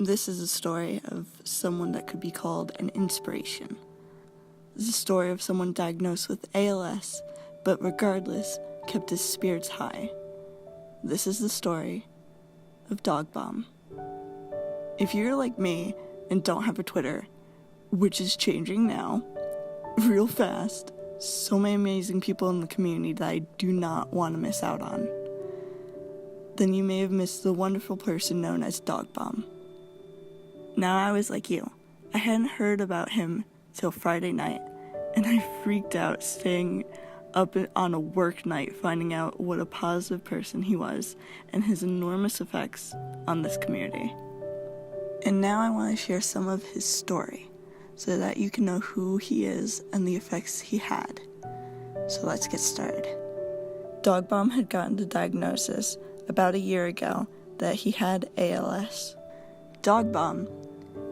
This is a story of someone that could be called an inspiration. This is a story of someone diagnosed with ALS, but regardless, kept his spirits high. This is the story of Dog Bomb. If you're like me and don't have a Twitter, which is changing now, real fast, so many amazing people in the community that I do not want to miss out on, then you may have missed the wonderful person known as Dog Bomb. Now I was like you. I hadn't heard about him till Friday night, and I freaked out staying up on a work night finding out what a positive person he was and his enormous effects on this community. And now I want to share some of his story so that you can know who he is and the effects he had. So let's get started. Dog Bomb had gotten the diagnosis about a year ago that he had ALS. Dog Bomb,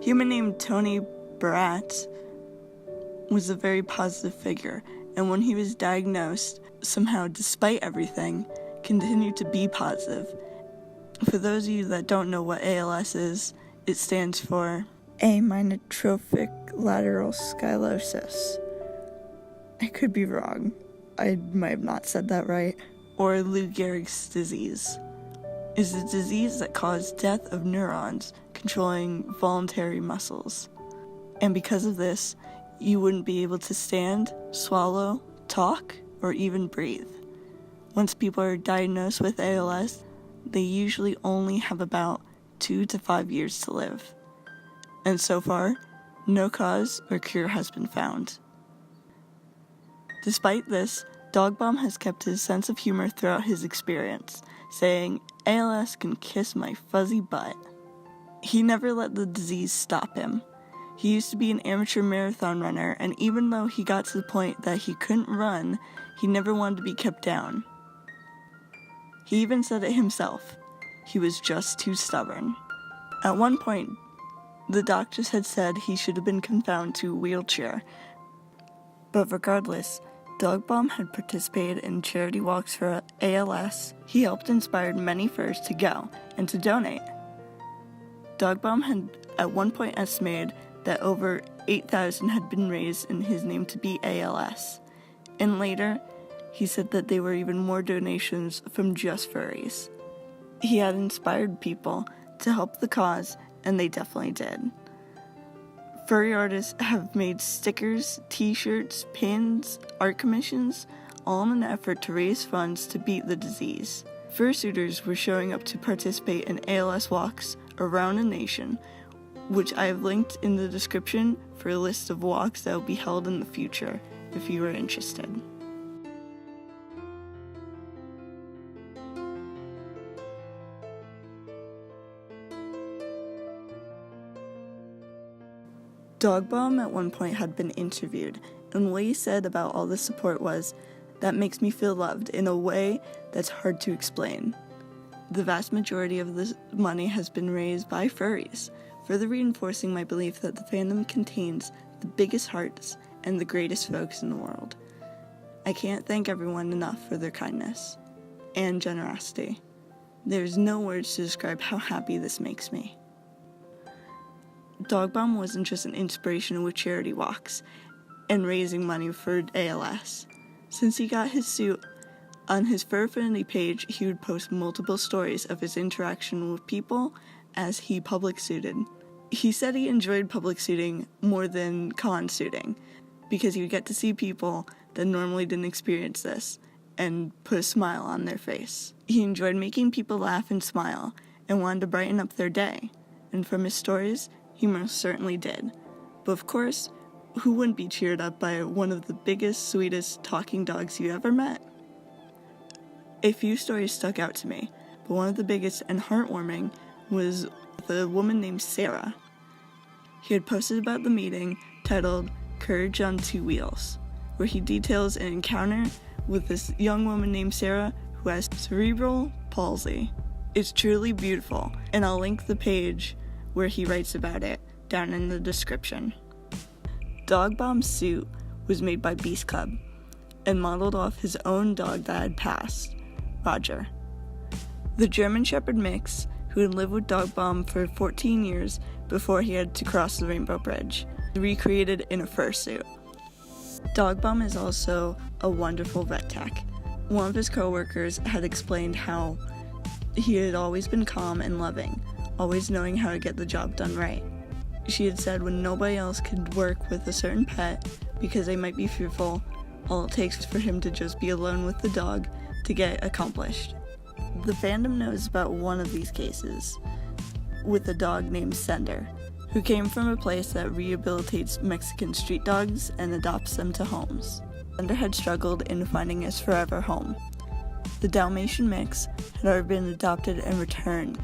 human named Tony Barat, was a very positive figure, and when he was diagnosed, somehow, despite everything, continued to be positive. For those of you that don't know what ALS is, it stands for amyotrophic lateral sclerosis. I could be wrong. I might have not said that right. Or Lou Gehrig's disease. Is a disease that caused death of neurons controlling voluntary muscles. And because of this, you wouldn't be able to stand, swallow, talk, or even breathe. Once people are diagnosed with ALS, they usually only have about 2 to 5 years to live. And so far, no cause or cure has been found. Despite this, Dog Bomb has kept his sense of humor throughout his experience, saying, "ALS can kiss my fuzzy butt." He never let the disease stop him. He used to be an amateur marathon runner, and even though he got to the point that he couldn't run, he never wanted to be kept down. He even said it himself. He was just too stubborn. At one point, the doctors had said he should have been confined to a wheelchair. But regardless, Dog Bomb had participated in charity walks for ALS. He helped inspire many furs to go and to donate. Dog Bomb had at one point estimated that over 8,000 had been raised in his name to beat ALS. And later, he said that there were even more donations from just furries. He had inspired people to help the cause, and they definitely did. Furry artists have made stickers, t-shirts, pins, art commissions, all in an effort to raise funds to beat the disease. Fursuiters were showing up to participate in ALS walks around the nation, which I have linked in the description for a list of walks that will be held in the future, if you are interested. Dog Bomb at one point had been interviewed, and what he said about all the support was, "That makes me feel loved in a way that's hard to explain." The vast majority of this money has been raised by furries, further reinforcing my belief that the fandom contains the biggest hearts and the greatest folks in the world. I can't thank everyone enough for their kindness and generosity. There's no words to describe how happy this makes me. Dog Bomb wasn't just an inspiration with charity walks and raising money for ALS. Since he got his suit, on his Fur Affinity page, he would post multiple stories of his interaction with people as he public suited. He said he enjoyed public suiting more than con suiting because he would get to see people that normally didn't experience this and put a smile on their face. He enjoyed making people laugh and smile and wanted to brighten up their day, and from his stories, he most certainly did. But of course, who wouldn't be cheered up by one of the biggest, sweetest talking dogs you ever met? A few stories stuck out to me, but one of the biggest and heartwarming was the woman named Sarah. He had posted about the meeting titled "Courage on Two Wheels," where he details an encounter with this young woman named Sarah who has cerebral palsy. It's truly beautiful, and I'll link the page where he writes about it down in the description. Dog Bomb's suit was made by Beast Club and modeled off his own dog that had passed, Roger. The German Shepherd mix, who who had lived with Dog Bomb for 14 years before he had to cross the Rainbow Bridge, recreated in a fursuit. Dog Bomb is also a wonderful vet tech. One of his coworkers had explained how he had always been calm and loving, always knowing how to get the job done right. She had said when nobody else could work with a certain pet because they might be fearful, all it takes for him to just be alone with the dog to get it accomplished. The fandom knows about one of these cases with a dog named Sender, who came from a place that rehabilitates Mexican street dogs and adopts them to homes. Sender had struggled in finding his forever home. The Dalmatian mix had already been adopted and returned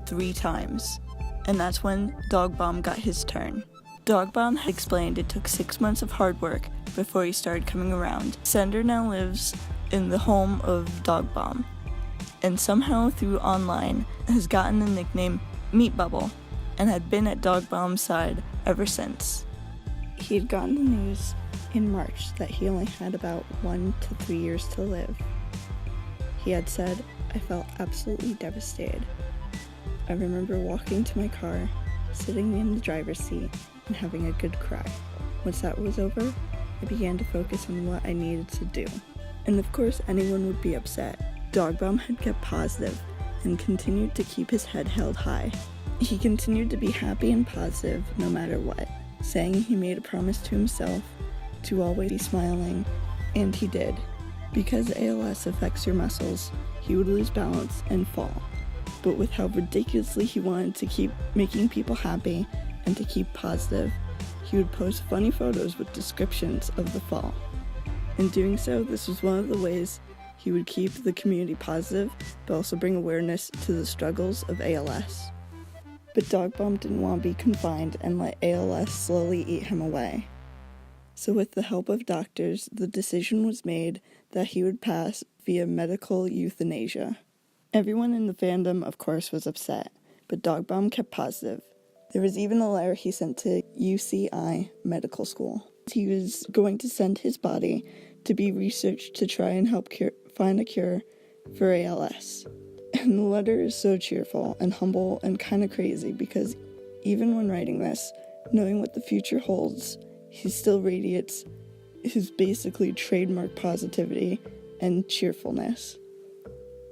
3 times, and that's when Dog Bomb got his turn. Dog Bomb had explained it took 6 months of hard work before he started coming around. Sender now lives in the home of Dog Bomb, and somehow through online has gotten the nickname Meat Bubble, and had been at Dog Bomb's side ever since. He had gotten the news in March that he only had about 1 to 3 years to live. He had said, "I felt absolutely devastated. I remember walking to my car, sitting in the driver's seat, and having a good cry. Once that was over, I began to focus on what I needed to do." And of course anyone would be upset. Dog Bomb had kept positive and continued to keep his head held high. He continued to be happy and positive no matter what, saying he made a promise to himself to always be smiling, and he did. Because ALS affects your muscles, he would lose balance and fall. But with how ridiculously he wanted to keep making people happy and to keep positive, he would post funny photos with descriptions of the fall. In doing so, this was one of the ways he would keep the community positive, but also bring awareness to the struggles of ALS. But Dog Bomb didn't want to be confined and let ALS slowly eat him away. So with the help of doctors, the decision was made that he would pass via medical euthanasia. Everyone in the fandom, of course, was upset, but Dog Bomb kept positive. There was even a letter he sent to UCI Medical School. He was going to send his body to be researched to try and help find a cure for ALS. And the letter is so cheerful and humble and kind of crazy because even when writing this, knowing what the future holds, he still radiates his basically trademark positivity and cheerfulness.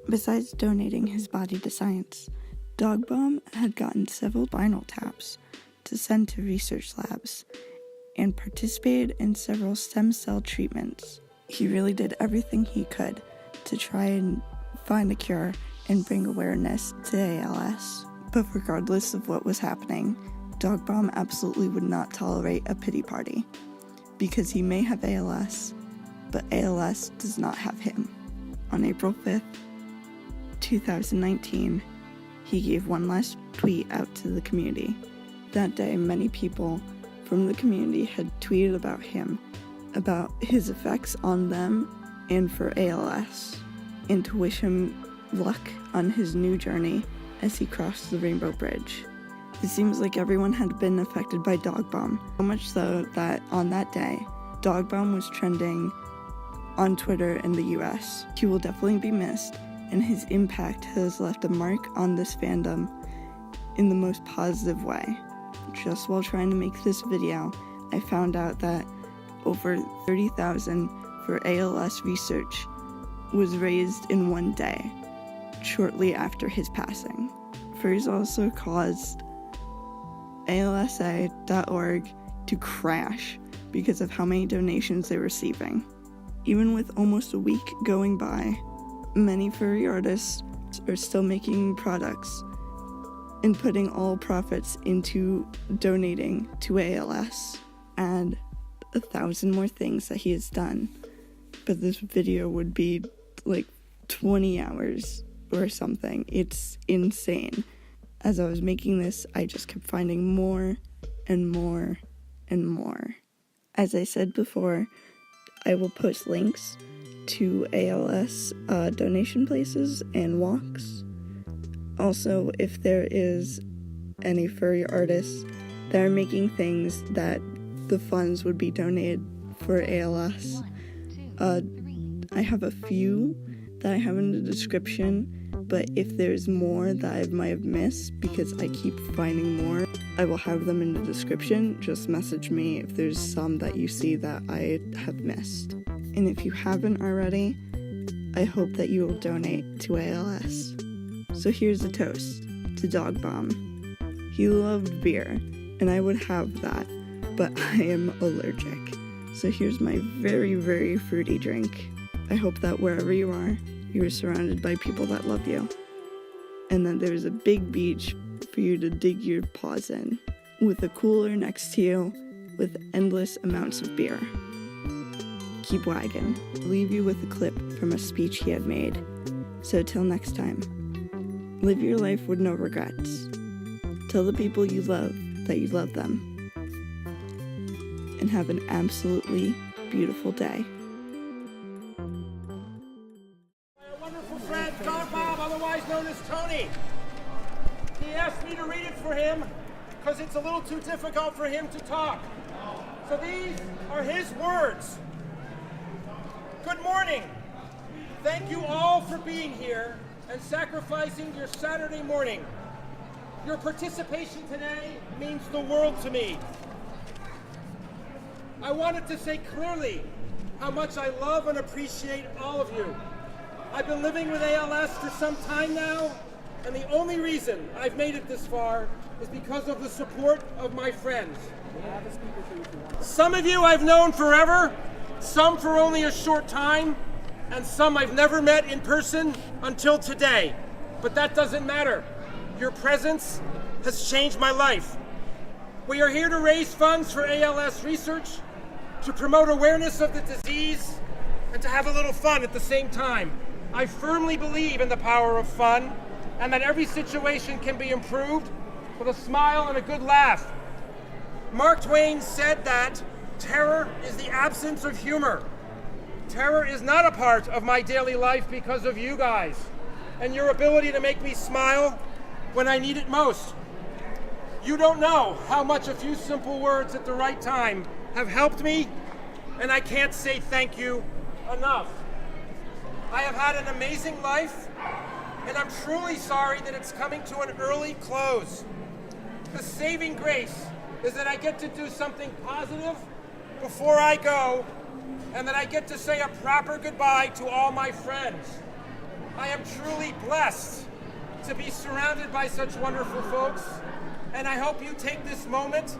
Besides donating his body to science, Dog Bomb had gotten several spinal taps to send to research labs and participated in several stem cell treatments. He really did everything he could to try and find a cure and bring awareness to ALS. But regardless of what was happening, Dog Bomb absolutely would not tolerate a pity party, because he may have ALS, but ALS does not have him. On April 5th, 2019, he gave one last tweet out to the community. That day, many people from the community had tweeted about him, about his effects on them and for ALS, and to wish him luck on his new journey as he crossed the Rainbow Bridge. It seems like everyone had been affected by Dog Bomb, so much so that on that day, Dog Bomb was trending on Twitter in the US. He will definitely be missed, and his impact has left a mark on this fandom in the most positive way. Just while trying to make this video, I found out that over $30,000 for ALS research was raised in one day, shortly after his passing. Furs also caused ALSA.org to crash because of how many donations they're receiving. Even with almost a week going by, many furry artists are still making products and putting all profits into donating to ALS. Add 1,000 more things that he has done, but this video would be like 20 hours or something. It's insane. As I was making this, I just kept finding more and more and more. As I said before, I will post links to ALS donation places and walks. Also, if there is any furry artists that are making things that the funds would be donated for ALS, I have a few that I have in the description but if there's more that I might have missed, because I keep finding more, I will have them in the description. Just message me if there's some that you see that I have missed. And if you haven't already, I hope that you will donate to ALS. So here's a toast to Dog Bomb. He loved beer, and I would have that, but I am allergic. So here's my very, very fruity drink. I hope that wherever you are surrounded by people that love you, and that there's a big beach for you to dig your paws in, with a cooler next to you with endless amounts of beer. Keep wagging. I'll leave you with a clip from a speech he had made. So till next time, live your life with no regrets. Tell the people you love that you love them. And have an absolutely beautiful day. Dog Bob, otherwise known as Tony. He asked me to read it for him because it's a little too difficult for him to talk. So these are his words. Good morning. Thank you all for being here and sacrificing your Saturday morning. Your participation today means the world to me. I wanted to say clearly how much I love and appreciate all of you. I've been living with ALS for some time now, and the only reason I've made it this far is because of the support of my friends. Some of you I've known forever, some for only a short time, and some I've never met in person until today. But that doesn't matter. Your presence has changed my life. We are here to raise funds for ALS research, to promote awareness of the disease, and to have a little fun at the same time. I firmly believe in the power of fun, and that every situation can be improved with a smile and a good laugh. Mark Twain said that terror is the absence of humor. Terror is not a part of my daily life because of you guys and your ability to make me smile when I need it most. You don't know how much a few simple words at the right time have helped me, and I can't say thank you enough. I have had an amazing life, and I'm truly sorry that it's coming to an early close. The saving grace is that I get to do something positive before I go, and that I get to say a proper goodbye to all my friends. I am truly blessed to be surrounded by such wonderful folks, and I hope you take this moment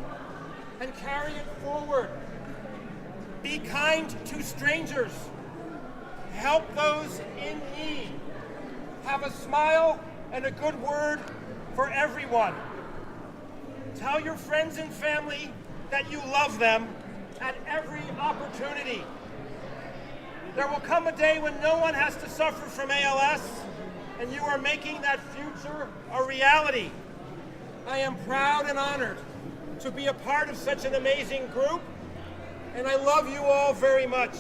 and carry it forward. Be kind to strangers. Help those in need. Have a smile and a good word for everyone. Tell your friends and family that you love them at every opportunity. There will come a day when no one has to suffer from ALS, and you are making that future a reality. I am proud and honored to be a part of such an amazing group, and I love you all very much.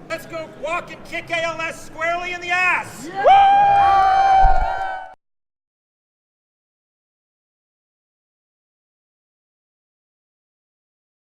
Let's go walk and kick ALS squarely in the ass! Yeah.